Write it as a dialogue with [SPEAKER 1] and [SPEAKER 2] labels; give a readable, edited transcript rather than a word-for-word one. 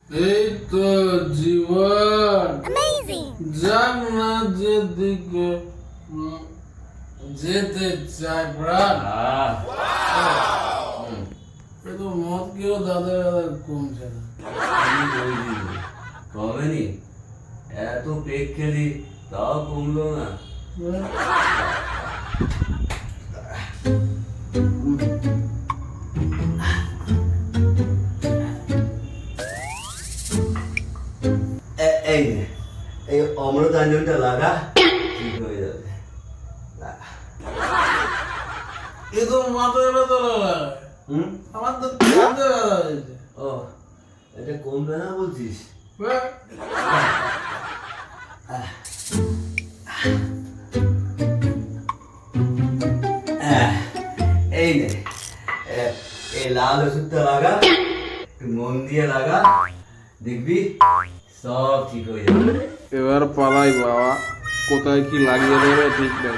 [SPEAKER 1] এই তো জীবন যাক না যেদিকে যেতে চায় প্রাণ। কিন্তু মদ কেউ দাদা কমছে না।
[SPEAKER 2] কমেনি, এত পেক খেলি তাও কমলো না। এই নে, এই অমৃতাঞ্জনটা লাগা, ঠিক হয়ে যাবে।
[SPEAKER 1] এ তো মাথায় ব্যথা লাগায়। আমার তো কাঁধে ব্যথা হয়েছে।
[SPEAKER 2] ও, এটা কমবে না বলছিস? এই নে, এই লাল ওষুধটা লাগা, একটু মন দিয়ে লাগা, দেখবি সব ঠিক হয়ে যাবে।
[SPEAKER 1] এবার পালাই বাবা, কোথায় কি লাগিয়ে দেবে ঠিক নেই।